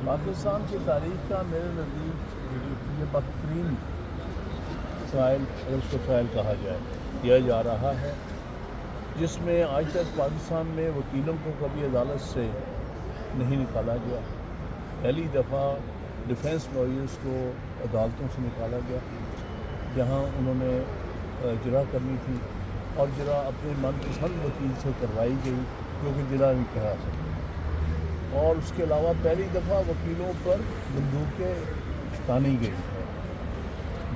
پاکستان کی تاریخ کا میرے نزدیک یہ بدترین ٹرائل، اگر اس کو ٹرائل کہا جائے، کیا جا رہا ہے، جس میں آج تک پاکستان میں وکیلوں کو کبھی عدالت سے نہیں نکالا گیا۔ پہلی دفعہ ڈیفینس لائرز کو عدالتوں سے نکالا گیا، جہاں انہوں نے اجرا کرنی تھی، اور اجرا اپنے من پسند وکیل سے کروائی گئی جو کہ اجرا نہیں کرا سکتے۔ اور اس کے علاوہ پہلی دفعہ وکیلوں پر بندوقیں تانی گئی ہیں۔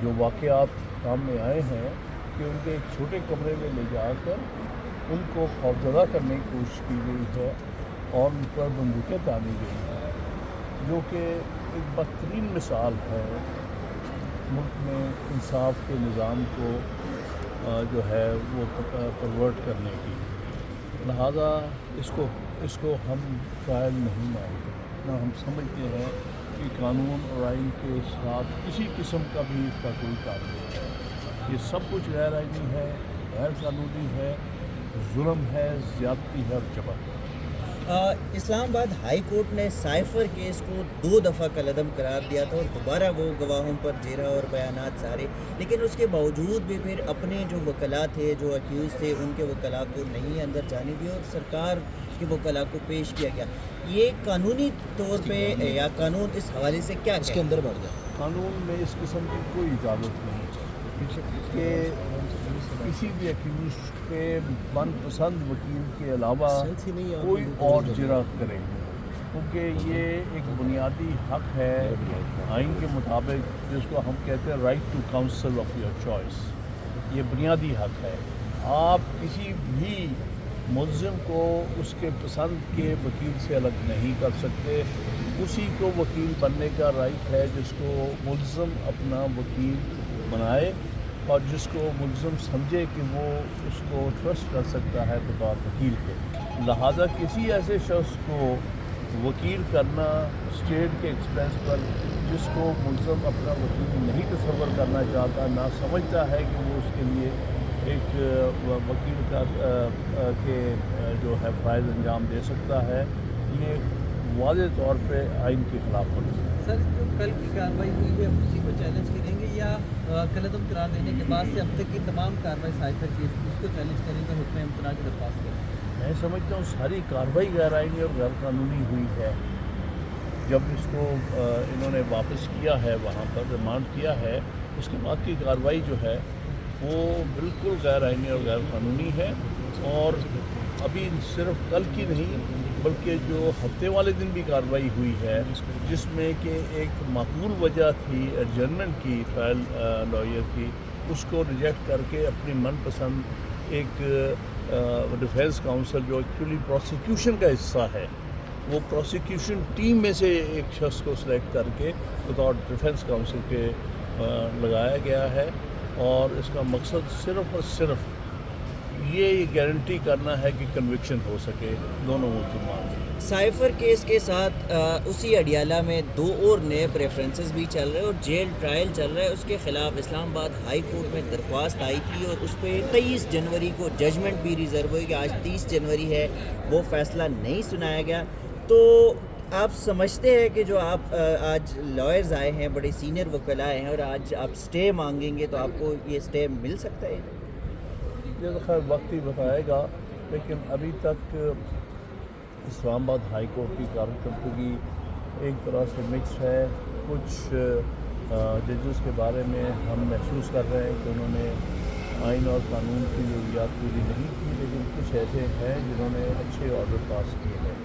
جو واقعات سامنے آئے ہیں کہ ان کے ایک چھوٹے کمرے میں لے جا کر ان کو خوفزدہ کرنے کی کوشش کی گئی ہے اور ان پر بندوقیں تانی گئی ہیں، جو کہ ایک بدترین مثال ہے ملک میں انصاف کے نظام کو جو ہے وہ پرورٹ کرنے کی۔ لہذا اس کو ہم ٹرائل نہیں مانتے، نہ ہم سمجھتے ہیں کہ قانون اور آئین کے ساتھ کسی قسم کا بھی اس کا کوئی تعلق ہے۔ یہ سب کچھ غیر آئینی ہے، غیر قانونی ہے، ظلم ہے، زیادتی ہے اور جبر ہے۔ اسلام آباد ہائی کورٹ نے سائفر کیس کو 2 دفعہ کالعدم قرار دیا تھا، اور دوبارہ وہ گواہوں پر جیرا اور بیانات سارے، لیکن اس کے باوجود بھی پھر اپنے جو وکلاء تھے، جو اکیوز تھے، ان کے وکلاء کو نہیں اندر جانے دیا اور سرکار کے وکلاء کو پیش کیا گیا۔ یہ قانونی طور پہ یا قانون اس حوالے سے کیا اس کے اندر بڑھ گیا؟ قانون میں اس قسم کی کوئی اجازت نہیں کہ کسی بھی ایکیوز کے من پسند وکیل کے علاوہ کوئی اور جرا کرے، کیونکہ یہ ایک بنیادی حق ہے آئین کے مطابق، جس کو ہم کہتے ہیں right to counsel of your choice. یہ بنیادی حق ہے۔ آپ کسی بھی ملزم کو اس کے پسند کے وکیل سے الگ نہیں کر سکتے۔ اسی کو وکیل بننے کا رائٹ ہے جس کو ملزم اپنا وکیل بنائے اور جس کو ملزم سمجھے کہ وہ اس کو ٹرسٹ کر سکتا ہے بطور وکیل کے۔ لہذا کسی ایسے شخص کو وکیل کرنا اسٹیٹ کے ایکسپینس پر، جس کو ملزم اپنا وکیل نہیں تصور کرنا چاہتا، نہ سمجھتا ہے کہ وہ اس کے لیے ایک وکیل کا کے جو ہے فرائض انجام دے سکتا ہے، یہ واضح طور پہ آئین کی خلاف ورزی ہے۔ سر، جو کل کی کارروائی ہوئی ہے اسی کو چیلنج کریں گے، یا کالعدم قرار دینے کے بعد سے اب تک کی تمام کارروائی سائفر کیس کی اس کو چیلنج کریں گے، حکم امتناع کی درخواست کریں گے؟ میں سمجھتا ہوں ساری کارروائی غیر آئینی اور غیر قانونی ہوئی ہے۔ جب اس کو انہوں نے واپس کیا ہے، وہاں پر ریمانڈ کیا ہے، اس کے بعد کی کارروائی جو ہے وہ بالکل غیر آئینی اور غیر قانونی ہے، اور ابھی صرف کل کی نہیں بلکہ جو ہفتے والے دن بھی کارروائی ہوئی ہے، جس میں کہ ایک معقول وجہ تھی ایڈجرنمنٹ کی ٹرائل لائر کی، اس کو ریجیکٹ کر کے اپنی من پسند ایک ڈیفینس کاؤنسل جو ایکچولی پروسیکیوشن کا حصہ ہے، وہ پروسیکیوشن ٹیم میں سے ایک شخص کو سلیکٹ کر کے بطور ڈیفینس کاؤنسل کے لگایا گیا ہے، اور اس کا مقصد صرف اور صرف یہ گارنٹی کرنا ہے کہ کنوکشن ہو سکے دونوں ملزمان میں۔ سائفر کیس کے ساتھ اسی اڈیالہ میں 2 اور نئے پریفرنسز بھی چل رہے اور جیل ٹرائل چل رہا ہے۔ اس کے خلاف اسلام آباد ہائی کورٹ میں درخواست آئی تھی، اور اس پہ 23 جنوری کو ججمنٹ بھی ریزرو ہوئی کہ آج 30 جنوری ہے، وہ فیصلہ نہیں سنایا گیا۔ تو آپ سمجھتے ہیں کہ جو آپ آج لائرز آئے ہیں، بڑے سینئر وکلاء آئے ہیں، اور آج آپ سٹے مانگیں گے تو آپ کو یہ سٹے مل سکتا ہے؟ یہ تو خیر وقت ہی بتائے گا، لیکن ابھی تک اسلام آباد ہائی کورٹ کی کارکردگی ایک طرح سے مکس ہے۔ کچھ ججز کے بارے میں ہم محسوس کر رہے ہیں کہ انہوں نے آئین اور قانون کی ضروریات پوری نہیں کی، لیکن کچھ ایسے ہیں جنہوں نے اچھے آرڈر پاس کیے ہیں۔